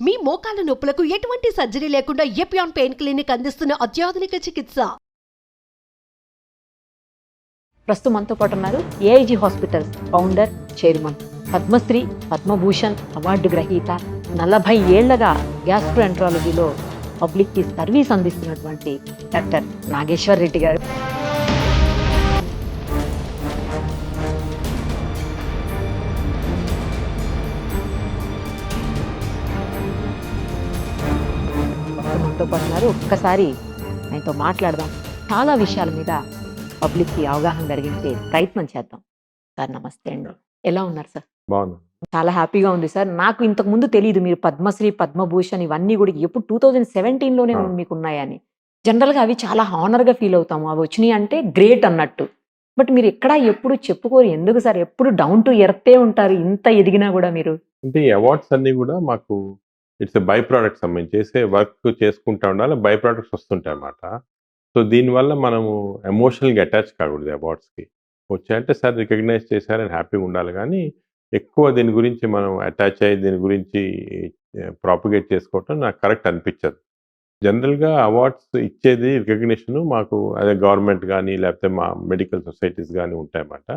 మీ మోకాల నొప్పులకు ఎటువంటి సర్జరీ లేకుండా ఎపియాన్ పెయిన్ క్లినిక్ అందిస్తున్న అత్యాధునిక చికిత్స. ప్రస్తుతం మనతో పాటు ఉన్నారు AIG hospitals founder, chairman, Padma Shri, Padma Bhushan award గ్రహీత, 40 ఏళ్లగా గ్యాస్ట్రోఎంట్రాలజీలో పబ్లిక్కి సర్వీస్ అందిస్తున్నటువంటి డాక్టర్ నాగేశ్వర్ రెడ్డి గారు. మనతో పాటు ఉన్నారు. ఒక్కసారి ఆయనతో మాట్లాడదాం. చాలా విషయాల మీద పబ్లిక్కి అవగాహన కలిగించే ప్రయత్నం చేద్దాం. సార్ నమస్తే అండి, ఎలా ఉన్నారు సార్? బాగున్నా. చాలా హ్యాపీగా ఉంది సార్. నాకు ఇంతకు ముందు తెలియదు మీరు పద్మశ్రీ, పద్మభూషణ్ ఇవన్నీ కూడా ఎప్పుడు 2017లోనే మీకు ఉన్నాయని. జనరల్గా అవి చాలా హానర్గా ఫీల్ అవుతాము, అవి వచ్చినాయి అంటే గ్రేట్ అన్నట్టు. బట్ మీరు ఎక్కడా ఎప్పుడు చెప్పుకోరు, ఎందుకు సార్? ఎప్పుడు డౌన్ టు ఎర్తే ఉంటారు, ఇంత ఎదిగినా కూడా మీరు. అంటే ఈ అవార్డ్స్ అన్నీ కూడా మాకు ఇట్స్ బై ప్రోడక్ట్స్ సంబంధించి చేసే వర్క్ చేసుకుంటా ఉండాలి, బై ప్రోడక్ట్స్ వస్తుంటాయి అన్నమాట. సో దీనివల్ల మనము ఎమోషనల్గా అటాచ్ కాకూడదు అవార్డ్స్కి. వచ్చాయంటే సార్ రికగ్నైజ్ చేశారని హ్యాపీగా ఉండాలి, కానీ ఎక్కువ దీని గురించి మనం అటాచ్ అయ్యి దీని గురించి ప్రాపగేట్ చేసుకోవటం నాకు కరెక్ట్ అనిపించదు. జనరల్గా అవార్డ్స్ ఇచ్చేది రికగ్నిషన్ మాకు అదే గవర్నమెంట్ కానీ లేకపోతే మా మెడికల్ సొసైటీస్ కానీ ఉంటాయన్నమాట.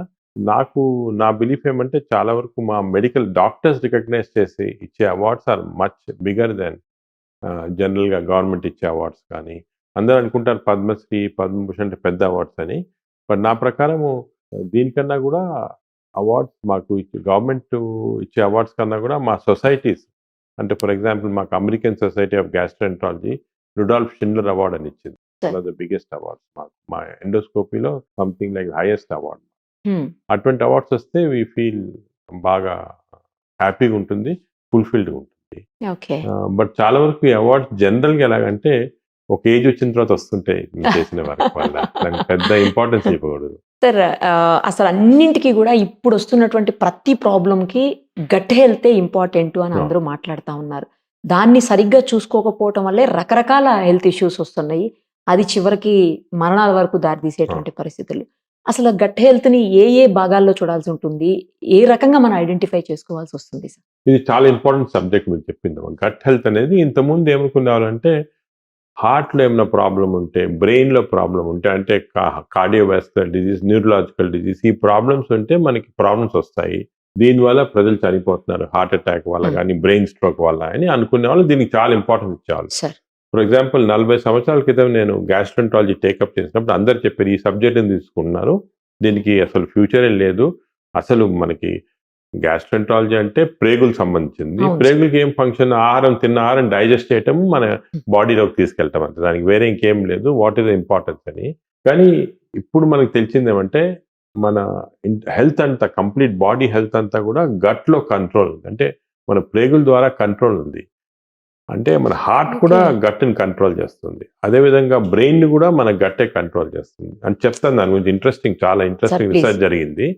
నా బిలీఫ్ ఏమంటే చాలా వరకు మా మెడికల్ డాక్టర్స్ రికగ్నైజ్ చేసి ఇచ్చే awards are much bigger than జనరల్గా గవర్నమెంట్ ఇచ్చే అవార్డ్స్ కానీ. అందరూ అనుకుంటారు పద్మశ్రీ, పద్మభూషణ్ అంటే పెద్ద అవార్డ్స్ అని. బట్ నా ప్రకారము దీనికన్నా కూడా అవార్డ్స్ మాకు గవర్నమెంట్ ఇచ్చే అవార్డ్స్ కన్నా కూడా మా సొసైటీస్, అంటే ఫర్ ఎగ్జాంపుల్ మాకు American society of gastroenterology Rudolf Schindler award అని ఇచ్చింది. ద బిగ్గెస్ట్ అవార్డ్స్ మాకు మా ఎండోస్కోపీలో సంథింగ్ లైక్ హైయెస్ట్ అవార్డ్. అటువంటి అవార్డ్స్ వస్తే వీ ఫీల్ బాగా హ్యాపీగా ఉంటుంది, ఫుల్ఫిల్డ్గా ఉంటుంది. బట్ చాలా వరకు ఈ అవార్డ్స్ జనరల్గా ఎలాగంటే ఒక ఏజ్ వచ్చిన తర్వాత వస్తుంటాయి చేసిన వర్క్ వల్ల, దానికి పెద్ద ఇంపార్టెన్స్ ఇవ్వకూడదు. సార్ అసలు అన్నింటికి కూడా ఇప్పుడు వస్తున్నటువంటి ప్రతి ప్రాబ్లంకి గట్ హెల్తే ఇంపార్టెంట్ అని అందరూ మాట్లాడుతూ ఉన్నారు. దాన్ని సరిగ్గా చూసుకోకపోవటం వల్లే రకరకాల హెల్త్ ఇష్యూస్ వస్తున్నాయి, అది చివరికి మరణాల వరకు దారితీసేటువంటి పరిస్థితులు. అసలు గట్ హెల్త్ని ఏ ఏ భాగాల్లో చూడాల్సి ఉంటుంది, ఏ రకంగా మనం ఐడెంటిఫై చేసుకోవాల్సి వస్తుంది సార్? ఇది చాలా ఇంపార్టెంట్ సబ్జెక్ట్ మీరు చెప్పింది. గట్ హెల్త్ అనేది ఇంతకుముందు ఏమనుకునేవాళ్ళంటే హార్ట్లో ఏమైనా ప్రాబ్లం ఉంటే, బ్రెయిన్లో ప్రాబ్లం ఉంటే, అంటే కార్డియోవాస్కులర్ డిజీజ్, న్యూరలాజికల్ డిజీజ్, ఈ ప్రాబ్లమ్స్ ఉంటే మనకి ప్రాబ్లమ్స్ వస్తాయి, దీనివల్ల ప్రజలు చనిపోతున్నారు హార్ట్ అటాక్ వల్ల కానీ బ్రెయిన్ స్ట్రోక్ వల్ల అని అనుకునే వాళ్ళు దీనికి చాలా ఇంపార్టెన్స్ ఇచ్చేవాళ్ళు. ఫర్ ఎగ్జాంపుల్ 40 సంవత్సరాల క్రితం నేను గ్యాస్ట్రోఎంట్రాలజీ టేకప్ చేసినప్పుడు అందరు చెప్పారు ఈ సబ్జెక్ట్ని తీసుకున్నారు, దీనికి అసలు ఫ్యూచరే లేదు, అసలు మనకి గ్యాస్ట్రోఎంట్రాలజీ అంటే ప్రేగులకు సంబంధించింది, ప్రేగులకి ఏం ఫంక్షన్, తిన్న ఆహారం డైజెస్ట్ చేయటం, మన బాడీలోకి తీసుకెళ్ళటం అంతే, దానికి వేరే ఇంకేం లేదు, వాట్ ఈస్ ద ఇంపార్టెన్స్ అని. కానీ ఇప్పుడు మనకు తెలిసిందేమంటే మన హెల్త్ అంతా, కంప్లీట్ బాడీ హెల్త్ అంతా కూడా గట్లో కంట్రోల్ ఉంది, అంటే మన ప్రేగుల ద్వారా కంట్రోల్ ఉంది. అంటే మన హార్ట్ కూడా గట్ని కంట్రోల్ చేస్తుంది, అదేవిధంగా బ్రెయిన్ కూడా మన గట్టే కంట్రోల్ చేస్తుంది అని చెప్తాను. దాని గురించి చాలా ఇంట్రెస్టింగ్ రీసెర్చ్ జరిగింది.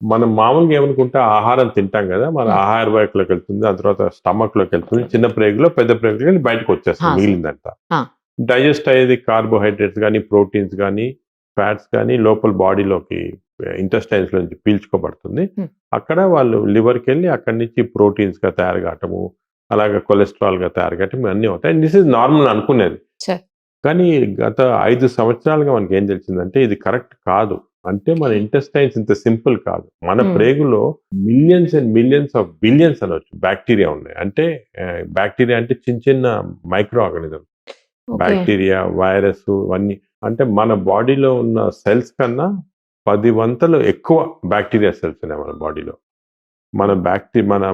మనం మామూలుగా ఏమనుకుంటే ఆహారం తింటాం కదా, మన ఆహార వాహికలోకి వెళ్తుంది, దాని తర్వాత స్టమక్లోకి వెళ్తుంది, చిన్న ప్రేగులో పెద్ద ప్రేగులో వెళ్ళి బయటకు వచ్చేస్తుంది మిగిలిందంతా. డైజెస్ట్ అయ్యేది కార్బోహైడ్రేట్స్ కానీ, ప్రోటీన్స్ కానీ, ఫ్యాట్స్ కానీ లోపల బాడీలోకి ఇంటెస్టైన్స్ నుంచి పీల్చుకోబడుతుంది. అక్కడ వాళ్ళు లివర్కి వెళ్ళి అక్కడి నుంచి ప్రోటీన్స్గా తయారు కావటము, అలాగే కొలెస్ట్రాల్గా తయారు కావటం అన్నీ అవుతాయి. దిస్ ఇస్ నార్మల్ అనుకునేది. కానీ గత 5 సంవత్సరాలుగా మనకి ఏం తెలిసిందంటే ఇది కరెక్ట్ కాదు. అంటే మన ఇంటెస్టైన్స్ ఇంత సింపుల్ కాదు. మన ప్రేగులో millions and millions of billions అనొచ్చు బ్యాక్టీరియా ఉన్నాయి. అంటే బ్యాక్టీరియా అంటే చిన్న చిన్న మైక్రో ఆర్గానిజం, బ్యాక్టీరియా, వైరస్ ఇవన్నీ. అంటే మన బాడీలో ఉన్న సెల్స్ కన్నా 10 వంతులు ఎక్కువ బ్యాక్టీరియా సెల్స్ ఉన్నాయి మన బాడీలో. మన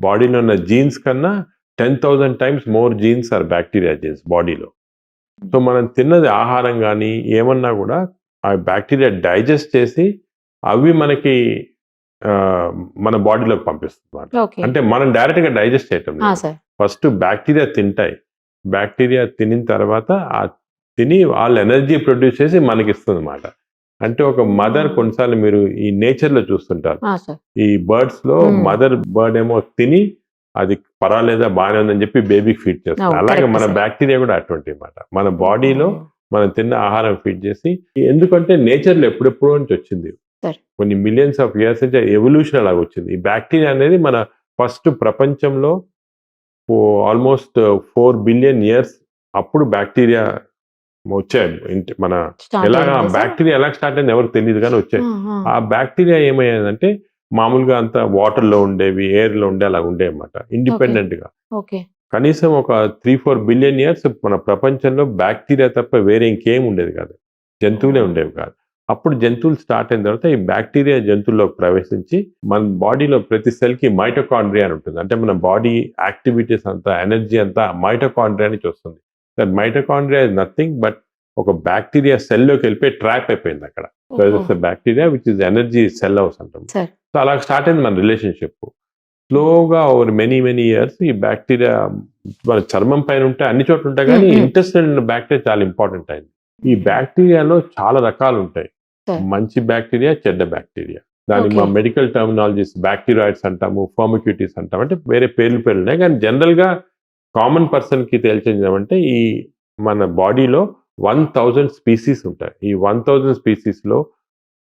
బాడీలో ఉన్న జీన్స్ కన్నా 10,000 times more genes are bacteria genes బాడీలో. సో మనం తిన్నది ఆహారం కానీ ఏమన్నా కూడా ఆ బ్యాక్టీరియా డైజెస్ట్ చేసి అవి మనకి మన బాడీలోకి పంపిస్తుంది. అంటే మనం డైరెక్ట్గా డైజెస్ట్ చేయటం లేదు, ఫస్ట్ బ్యాక్టీరియా తింటాయి, బ్యాక్టీరియా తినిన తర్వాత తిని వాళ్ళు ఎనర్జీ ప్రొడ్యూస్ చేసి మనకి ఇస్తుంది అన్నమాట. అంటే ఒక మదర్, కొన్నిసార్లు మీరు ఈ నేచర్లో చూస్తుంటారు, ఈ బర్డ్స్లో మదర్ బర్డ్ ఏమో తిని అది పర్వాలేదా బాగానే ఉందని చెప్పి బేబీకి ఫీడ్ చేస్తుంది. అలాగే మన బ్యాక్టీరియా కూడా అటువంటి అన్నమాట. మన బాడీలో మనం తిన్న ఆహారం ఫీడ్ చేసి, ఎందుకంటే నేచర్లో ఎప్పుడెప్పుడో నుంచి వచ్చింది, కొన్ని మిలియన్స్ ఆఫ్ ఇయర్స్ నుంచి ఎవల్యూషన్ అలాగ వచ్చింది. ఈ బ్యాక్టీరియా అనేది మన ఫస్ట్ ప్రపంచంలో ఆల్మోస్ట్ 4 బిలియన్ ఇయర్స్ అప్పుడు బ్యాక్టీరియా వచ్చాయి. మన Start ఎలాగా అయిందా సార్? బ్యాక్టీరియా ఎలా స్టార్ట్ అయింది ఎవరికి తెలియదు కానీ వచ్చాయి. ఆహా. ఆ బ్యాక్టీరియా ఏమయ్యేదంటే మామూలుగా అంత వాటర్లో ఉండేవి, ఎయిర్లో ఉండే అలా ఉండేవి అన్నమాట ఇండిపెండెంట్గా. ఓకే. కనీసం ఒక 3-4 బిలియన్ ఇయర్స్ మన ప్రపంచంలో బ్యాక్టీరియా తప్ప వేరే ఇంకేం ఉండేది కాదు, జంతువులే ఉండేవి కాదు. అప్పుడు జంతువులు స్టార్ట్ అయిన తర్వాత ఈ బ్యాక్టీరియా జంతువుల్లోకి ప్రవేశించి మన బాడీలో ప్రతి సెల్కి మైటోకాండ్రియా అని ఉంటుంది. అంటే మన బాడీ యాక్టివిటీస్ అంతా, ఎనర్జీ అంతా మైటోకాండ్రియా నుంచి వస్తుంది. That mitochondria is nothing but ఒక బ్యాక్టీరియా సెల్లోకి వెళ్ళిపోయి ట్రాప్ అయిపోయింది అక్కడ. So it's bacteria which is energy cell house అంటాం. సార్. సో అలా స్టార్ట్ అయింది మన రిలేషన్షిప్. స్లోగా ఓవర్ మెనీ ఇయర్స్ ఈ బ్యాక్టీరియా మన చర్మం పైన ఉంటాయి, అన్ని చోట్ల ఉంటాయి, కానీ ఇంటెస్టైనల్ బ్యాక్టీరియా చాలా ఇంపార్టెంట్ అయింది. ఈ బ్యాక్టీరియాలో చాలా రకాలు ఉంటాయి, మంచి బ్యాక్టీరియా, చెడ్డ బ్యాక్టీరియా. దాన్ని మా మెడికల్ టర్మినాలజీస్ బ్యాక్టీరియాయిడ్స్ అంటాము, ఫర్మిక్యూటిస్ అంటాము, అంటే వేరే పేర్లు ఉన్నాయి. కానీ జనరల్గా కామన్ పర్సన్కి తెలిసిందేమంటే ఈ మన బాడీలో 1000 స్పీసీస్ ఉంటాయి. ఈ 1000 స్పీసీస్లో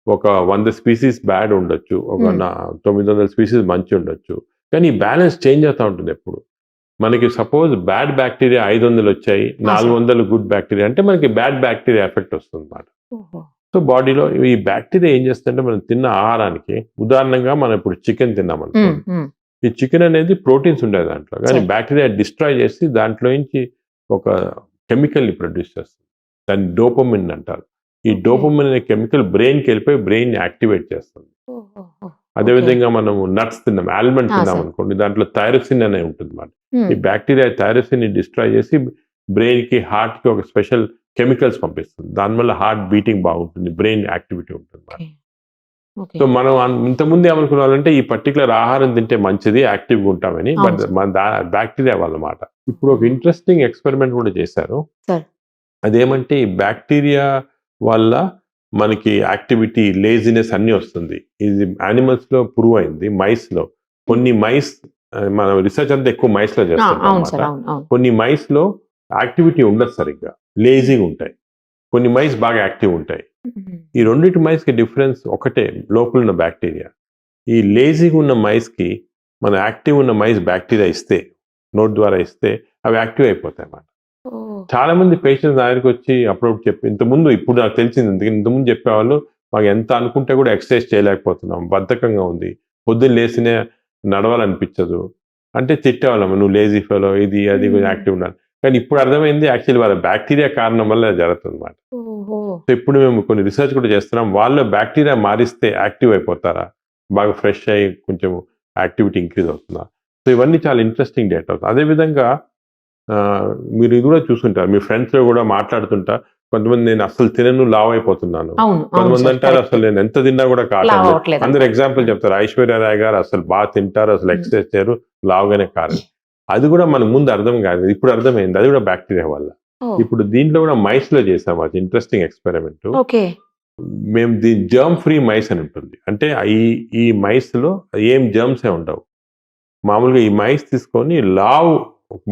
ఒక 100 స్పీసీస్ బ్యాడ్ ఉండొచ్చు, ఒక 900 స్పీసీస్ మంచి ఉండొచ్చు. కానీ ఈ బ్యాలెన్స్ చేంజ్ అవుతూ ఉంటుంది ఎప్పుడు. మనకి సపోజ్ బ్యాడ్ బ్యాక్టీరియా 500 వచ్చాయి, 400 గుడ్ బ్యాక్టీరియా అంటే మనకి బ్యాడ్ బ్యాక్టీరియా ఎఫెక్ట్ వస్తుంది అన్నమాట. సో బాడీలో ఈ బ్యాక్టీరియా ఏం చేస్తుందంటే మనం తిన్న ఆహారానికి, ఉదాహరణగా మనం ఇప్పుడు చికెన్ తిన్నాం అనుకోండి, ఈ చికెన్ అనేది ప్రోటీన్స్ ఉండేది దాంట్లో, కానీ బ్యాక్టీరియా డిస్ట్రాయ్ చేసి దాంట్లో నుంచి ఒక కెమికల్ని ప్రొడ్యూస్ చేస్తుంది. దాన్ని డోపమిన్ అంటారు. ఈ డోపమిన్ అనే కెమికల్ బ్రెయిన్కి వెళ్ళిపోయి బ్రెయిన్ యాక్టివేట్ చేస్తుంది. అదేవిధంగా మనం నట్స్ తిన్నాం, ఆల్మండ్ తిన్నాం అనుకోండి, దాంట్లో థైరోసిన్ అనే ఉంటుంది అన్నమాట. ఈ బ్యాక్టీరియా థైరోసిన్ ని డిస్ట్రాయ్ చేసి బ్రెయిన్ కి, హార్ట్ కి ఒక స్పెషల్ కెమికల్స్ పంపిస్తుంది. దానివల్ల హార్ట్ బీటింగ్ బాగుంటుంది, బ్రెయిన్ యాక్టివిటీ ఉంటుంది. సో మనం ఇంతకుముందు ఏమనుకున్నామంటే ఈ పర్టికులర్ ఆహారం తింటే మంచిది, యాక్టివ్గా ఉంటామని, బట్ మన బ్యాక్టీరియా వాళ్ళమాట. ఇప్పుడు ఒక ఇంట్రెస్టింగ్ ఎక్స్పెరిమెంట్ కూడా చేశారు. అదేమంటే ఈ బ్యాక్టీరియా వల్ల మనకి యాక్టివిటీ, లేజినెస్ అన్ని వస్తుంది. ఇది యానిమల్స్ లో ప్రూవ్ అయింది. మైస్ లో కొన్ని మైస్, మన రీసెర్చ్ అంతా ఎక్కువ మైస్ లో చేస్తాం. కొన్ని మైస్ లో యాక్టివిటీ ఉండదు, సరిగ్గా లేజీగా ఉంటాయి. కొన్ని మైస్ బాగా యాక్టివ్ ఉంటాయి. ఈ రెండింటి మైస్ కి డిఫరెన్స్ ఒకటే, లోపల ఉన్న బ్యాక్టీరియా. ఈ లేజీగా ఉన్న మైస్ కి మన యాక్టివ్ ఉన్న మైస్ బ్యాక్టీరియా ఇస్తే, నోట్ ద్వారా ఇస్తే, అవి యాక్టివ్ అయిపోతాయి అన్నమాట. చాలా మంది పేషెంట్స్ దగ్గరికి వచ్చి అప్పుడప్పుడు చెప్పి, ఇంతకుముందు, ఇప్పుడు నాకు తెలిసింది, ఇంతకుముందు చెప్పేవాళ్ళు మాకు ఎంత అనుకుంటే కూడా ఎక్సర్సైజ్ చేయలేకపోతున్నాం, బద్ధకంగా ఉంది, పొద్దున్న లేసినే నడవాలనిపించదు అంటే తిట్టేవాళ్ళం, నువ్వు లేజీ ఫెలో, ఇది అది కొంచెం యాక్టివ్ ఉండాలి. కానీ ఇప్పుడు అర్థమైంది యాక్చువల్లీ వాళ్ళ బ్యాక్టీరియా కారణం వల్ల జరుగుతుంది అన్నమాట. సో ఇప్పుడు మేము కొన్ని రీసెర్చ్ కూడా చేస్తున్నాం, వాళ్ళు బ్యాక్టీరియా మారిస్తే యాక్టివ్ అయిపోతారా, బాగా ఫ్రెష్ అయ్యి కొంచెం యాక్టివిటీ ఇంక్రీజ్ అవుతుందా. సో ఇవన్నీ చాలా ఇంట్రెస్టింగ్ డేటా అవుతుంది. అదేవిధంగా మీరు ఇది కూడా చూసుకుంటారు, మీ ఫ్రెండ్స్ లో కూడా మాట్లాడుతుంటా, కొంతమంది నేను అసలు తినను, లావ్ అయిపోతున్నాను, కొంతమంది అంటారు అసలు నేను ఎంత తిన్నా కూడా కాదు. అందరు ఎగ్జాంపుల్ చెప్తారు, ఐశ్వర్య రాయ్ గారు అసలు బాగా తింటారు, అసలు ఎక్సర్సైజ్ చేయరు, లావుగానే కాదు. అది కూడా మనకు ముందు అర్థం కాదు, ఇప్పుడు అర్థమైంది, అది కూడా బ్యాక్టీరియా వల్ల. ఇప్పుడు దీంట్లో కూడా మైస్ లో చేసాం, అది ఇంట్రెస్టింగ్ ఎక్స్పెరిమెంట్. మేము దీని జర్మ్ ఫ్రీ మైస్ అని ఉంటుంది. అంటే ఈ మైస్ లో ఏం జర్మ్స్ ఏ ఉండవు. మామూలుగా ఈ మైస్ తీసుకొని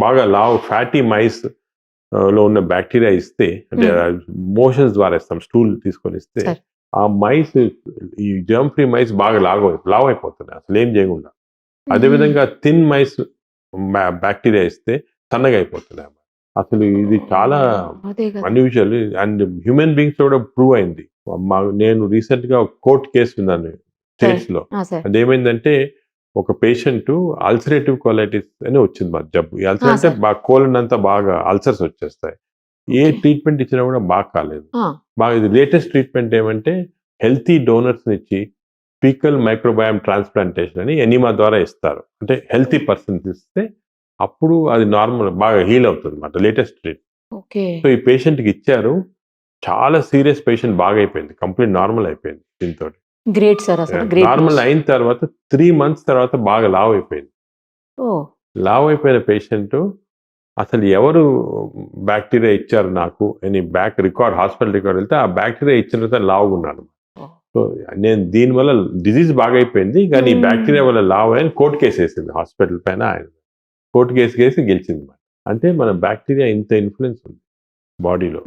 బాగా లావ్ ఫ్యాటీ మైస్ లో ఉన్న బ్యాక్టీరియా ఇస్తే, అంటే మోషన్స్ ద్వారా ఇస్తాం, స్టూల్ తీసుకొని ఇస్తే, ఆ మైస్, ఈ జర్మ్ ఫ్రీ మైస్ బాగా లావ్ అయిపోతున్నాయి అసలు ఏం చేయకుండా. అదేవిధంగా థిన్ మైస్ బ్యాక్టీరియా ఇస్తే సన్నగా అయిపోతున్నాయి. అసలు ఇది చాలా అన్యూజువల్ అండ్ హ్యూమన్ బీయింగ్స్ కూడా ప్రూవ్ అయింది. నేను రీసెంట్ గా కోర్ట్ కేసు విన్నాను స్టేట్స్ లో. అదేమైందంటే ఒక పేషెంట్ అల్సరేటివ్ కోలైటిస్ అని వచ్చింది మా జబ్బు. ఈ అల్సర్ అంటే బాగా కోలన్ అంతా బాగా అల్సర్స్ వచ్చేస్తాయి. ఏ ట్రీట్మెంట్ ఇచ్చినా కూడా బాగా కాలేదు. బాగా ఇది లేటెస్ట్ ట్రీట్మెంట్ ఏమంటే హెల్తీ డోనర్స్ ఇచ్చి ఫీకల్ మైక్రోబయామ్ ట్రాన్స్ప్లాంటేషన్ అని ఎనిమా ద్వారా ఇస్తారు. అంటే హెల్తీ పర్సన్స్ ఇస్తే అప్పుడు అది నార్మల్ బాగా హీల్ అవుతుంది అన్నమాట, లేటెస్ట్ ట్రీట్మెంట్. సో ఈ పేషెంట్కి ఇచ్చారు, చాలా సీరియస్ పేషెంట్ బాగా అయిపోయింది, కంప్లీట్ నార్మల్ అయిపోయింది దీంతో. Great sir. నార్మల్ అయిన తర్వాత 3 months తర్వాత బాగా లావ్ అయిపోయింది. లావ్ అయిపోయిన పేషెంట్ అసలు ఎవరు బ్యాక్టీరియా ఇచ్చారు నాకు అని హాస్పిటల్ రికార్డ్ వెళ్తే, ఆ బ్యాక్టీరియా ఇచ్చిన తర్వాత లావుగా ఉన్నాను. సో నేను దీనివల్ల డిజీజ్ బాగా అయిపోయింది, కానీ ఈ బ్యాక్టీరియా వల్ల లావ్ అని కోర్టు కేసు వేసింది హాస్పిటల్ పైన. ఆయన కోర్టు కేసు గెలిచింది. అంటే మన బ్యాక్టీరియా ఇంత ఇన్ఫ్లుయెన్స్ ఉంది బాడీలో.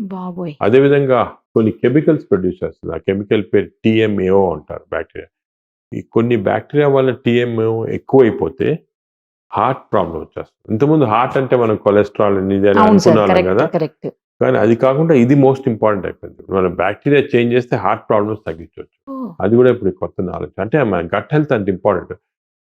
అదేవిధంగా కొన్ని కెమికల్స్ ప్రొడ్యూస్ చేస్తుంది, ఆ కెమికల్ పేరు TMAO అంటారు బ్యాక్టీరియా. ఈ కొన్ని బ్యాక్టీరియా వల్ల TMAO ఎక్కువైపోతే హార్ట్ ప్రాబ్లం వచ్చేస్తుంది. ఇంతకుముందు హార్ట్ అంటే మనం కొలెస్ట్రాల్ ఇది అని అవును సార్, అనుకున్నాం కదా, కరెక్ట్. కానీ అది కాకుండా ఇది మోస్ట్ ఇంపార్టెంట్ అయిపోయింది. మనం బ్యాక్టీరియా చేంజ్ చేస్తే హార్ట్ ప్రాబ్లమ్స్ తగ్గించవచ్చు. అది కూడా ఇప్పుడు కొత్త నాలెడ్జ్. అంటే మన గట్ హెల్త్ అంత ఇంపార్టెంట్.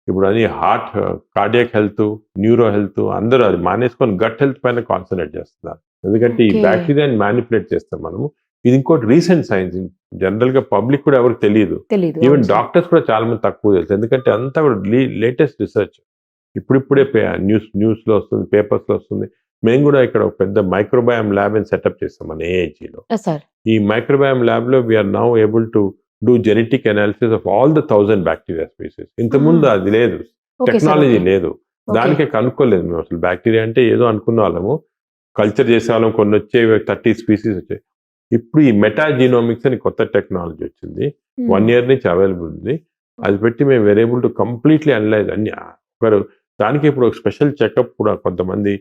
ఇప్పుడు అది heart, cardiac health, neuro health అందరూ అది మానేసుకొని గట్ హెల్త్ పైన కాన్సన్ట్రేట్ చేస్తున్నారు. ఎందుకంటే ఈ Okay. బ్యాక్టీరియాని మ్యానిపులేట్ చేస్తాం మనము. ఇది ఇంకోటి రీసెంట్ సైన్స్. జనరల్ గా పబ్లిక్ కూడా ఎవరికి తెలియదు. తెలీదు. ఈవెన్ డాక్టర్స్ కూడా చాలా మంది తక్కువ తెలుసు. ఎందుకంటే అంతా కూడా లేటెస్ట్ రిసెర్చ్ ఇప్పుడిప్పుడే న్యూస్ లో వస్తుంది, పేపర్స్ లో వస్తుంది. మేము కూడా ఇక్కడ ఒక పెద్ద మైక్రోబయామ్ ల్యాబ్ అని సెటప్ చేస్తాం మన ఏఐజీలో. సార్. ఈ మైక్రోబయామ్ ల్యాబ్ లో we're now able to do genetic analysis of all the 1000 bacteria species. ఇంతకుముందు అది లేదు, టెక్నాలజీ లేదు, దానికే కనుక్కోలేదు మేము. అసలు బ్యాక్టీరియా అంటే ఏదో అనుకున్న వాళ్ళము, కల్చర్ చేసే వాళ్ళం, కొన్ని వచ్చేవి 30 స్పీసీస్ వచ్చాయి. ఇప్పుడు ఈ మెటాజీనోమిక్స్ అని కొత్త టెక్నాలజీ వచ్చింది, 1 year నుంచి అవైలబుల్ ఉంది. అది పెట్టి మేము were able to completely analyse అన్ని. ఒకరు దానికి ఇప్పుడు ఒక స్పెషల్ చెకప్ కూడా కొంతమంది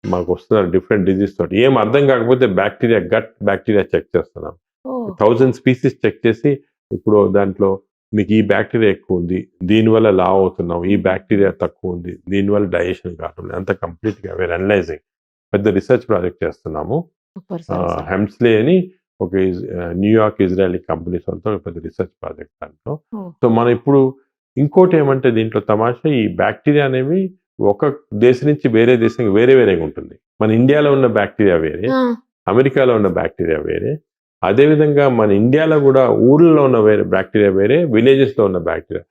మాకు వస్తున్నారు డిఫరెంట్ డిజీజ్ తోటి. ఏం అర్థం కాకపోతే బ్యాక్టీరియా, గట్ బ్యాక్టీరియా చెక్ చేస్తున్నాం. 1000 స్పీసీస్ చెక్ చేసి ఇప్పుడు దాంట్లో మీకు ఈ బ్యాక్టీరియా ఎక్కువ ఉంది, దీనివల్ల లావ్ అవుతున్నాం, ఈ బ్యాక్టీరియా తక్కువ ఉంది, దీనివల్ల డైజెషన్ కావడం, అంత కంప్లీట్గా వేరే అనలైజింగ్ పెద్ద రీసెర్చ్ ప్రాజెక్ట్ చేస్తున్నాము. హెమ్స్లే అని ఒక న్యూయార్క్ ఇజ్రాయలీ కంపెనీస్ వాళ్ళతో పెద్ద రీసెర్చ్ ప్రాజెక్ట్ దాంట్లో. సో మనం ఇప్పుడు ఇంకోటి ఏమంటే దీంట్లో తమాషా, ఈ బ్యాక్టీరియా అనేవి ఒక దేశం నుంచి వేరే దేశానికి వేరేగా ఉంటుంది. మన ఇండియాలో ఉన్న బ్యాక్టీరియా వేరే, అమెరికాలో ఉన్న బ్యాక్టీరియా వేరే. అదేవిధంగా మన ఇండియాలో కూడా ఊర్లలో ఉన్న వేరే బ్యాక్టీరియా వేరే, విలేజెస్లో ఉన్న బ్యాక్టీరియా.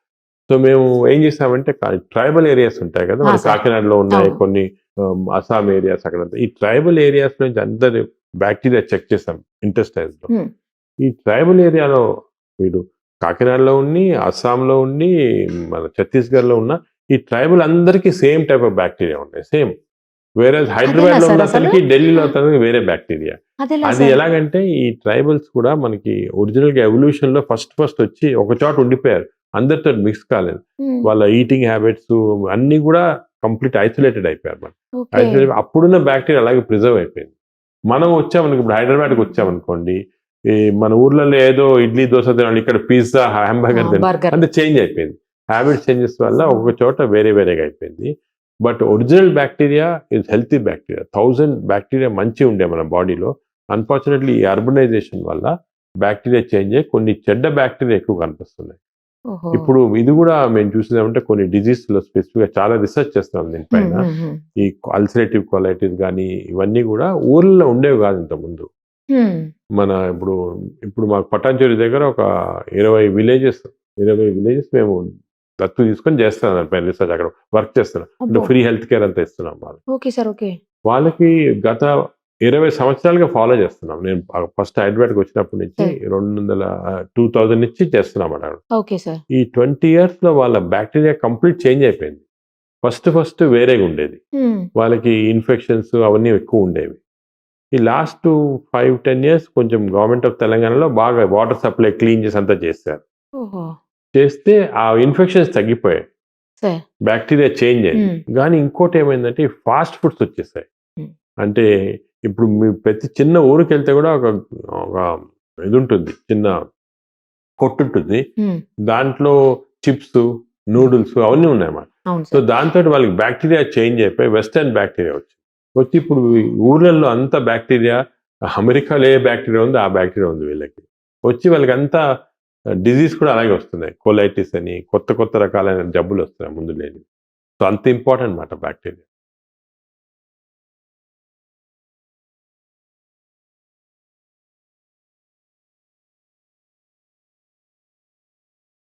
సో మేము ఏం చేసామంటే ట్రైబల్ ఏరియాస్ ఉంటాయి కదా, మన కాకినాడలో ఉన్నాయి కొన్ని, అస్సాం ఏరియాస్, అక్కడ ఈ ట్రైబల్ ఏరియాస్ నుంచి అందరు బ్యాక్టీరియా చెక్ చేసాం ఇంటెస్టైన్స్ లో. ఈ ట్రైబల్ ఏరియాలో వీడు కాకినాడలో ఉండి, అస్సాంలో ఉండి, మన ఛత్తీస్గఢ్లో ఉన్న ఈ ట్రైబల్ అందరికీ సేమ్ టైప్ ఆఫ్ బ్యాక్టీరియా ఉన్నాయి, సేమ్. వేరే హైదరాబాద్ లో ఉన్న అతనికి, ఢిల్లీలో అతనికి వేరే బ్యాక్టీరియా. అది ఎలాగంటే ఈ ట్రైబల్స్ కూడా మనకి ఒరిజినల్ గా ఎవల్యూషన్ లో ఫస్ట్ వచ్చి ఒక చోట ఉండిపోయారు, అందరితో మిక్స్ కాలేదు. వాళ్ళ ఈటింగ్ హ్యాబిట్స్ అన్ని కూడా కంప్లీట్ ఐసోలేటెడ్ అయిపోయారు. అప్పుడున్న బ్యాక్టీరియా అలాగే ప్రిజర్వ్ అయిపోయింది. మనం వచ్చామనుకో, ఇప్పుడు హైదరాబాద్కి వచ్చామనుకోండి, ఈ మన ఊర్లలో ఏదో ఇడ్లీ దోశ తినాలి, ఇక్కడ పిజ్జా హ్యాంబర్గర్ తినాలి, అంటే చేంజ్ అయిపోయింది. హ్యాబిట్ చేంజెస్ వల్ల ఒక్కొక్క చోట వేరేగా అయిపోయింది. But original bacteria is healthy bacteria. 1000 bacteria మంచి ఉండే మన బాడీలో. అన్ఫార్చునేట్లీ ఈ అర్బనైజేషన్ వల్ల బ్యాక్టీరియా చేంజ్ అయ్యి కొన్ని చెడ్డ బ్యాక్టీరియా ఎక్కువ కనిపిస్తున్నాయి. ఇప్పుడు ఇది కూడా మేము చూసినామంటే కొన్ని డిజీజ్ లో స్పెసిఫిక్ గా చాలా రీసెర్చ్ చేస్తున్నాం దీనిపైన. ఈ అల్సరేటివ్ కొలైటిస్ కానీ ఇవన్నీ కూడా ఊర్లలో ఉండేవి కాదు ఇంత ముందు. మన ఇప్పుడు మాకు పటాన్చెరు దగ్గర ఒక 20 విలేజెస్ మేము దత్తు తీసుకొని చేస్తున్నాం దానిపైన రీసెర్చ్, అక్కడ వర్క్ చేస్తున్నాం. అంటే ఫ్రీ హెల్త్ కేర్ అంతా ఇస్తున్నాం వాళ్ళకి. గత 20 సంవత్సరాలుగా ఫాలో చేస్తున్నాం. నేను ఫస్ట్ హైదరాబాద్కి వచ్చినప్పటి నుంచి 2000 నుంచి చేస్తున్నాం అక్కడ. ఈ 20 years లో వాళ్ళ బ్యాక్టీరియా కంప్లీట్ చేంజ్ అయిపోయింది. ఫస్ట్ వేరేగా ఉండేది, వాళ్ళకి ఇన్ఫెక్షన్స్ అవన్నీ ఎక్కువ ఉండేవి. ఈ లాస్ట్ 5-10 years కొంచెం గవర్నమెంట్ ఆఫ్ తెలంగాణలో బాగా వాటర్ సప్లై క్లీన్ చేసి అంతా చేస్తారు. చేస్తే ఆ ఇన్ఫెక్షన్స్ తగ్గిపోయాయి, బ్యాక్టీరియా చేంజ్ అయింది. కానీ ఇంకోటి ఏమైందంటే ఫాస్ట్ ఫుడ్స్ వచ్చేసాయి. అంటే ఇప్పుడు మీ ప్రతి చిన్న ఊరికి వెళ్తే కూడా ఒక ఇది ఉంటుంది, చిన్న కొట్టు ఉంటుంది, దాంట్లో చిప్స్, నూడిల్స్ అవన్నీ ఉన్నాయన్నమాట. సో దాంతో వాళ్ళకి బ్యాక్టీరియా చేంజ్ అయిపోయి వెస్టర్న్ బ్యాక్టీరియా వచ్చి ఇప్పుడు ఊర్లలో అంతా బ్యాక్టీరియా, అమెరికాలో ఏ బ్యాక్టీరియా ఉందో ఆ బ్యాక్టీరియా ఉంది వీళ్ళకి వచ్చి, వాళ్ళకి అంతా డిజీజ్ కూడా అలాగే వస్తున్నాయి. కొలైటిస్ అని కొత్త రకాలైన జబ్బులు వస్తున్నాయి ముందు లేని. సో అంత ఇంపార్టెంట్ అన్నమాట బ్యాక్టీరియా.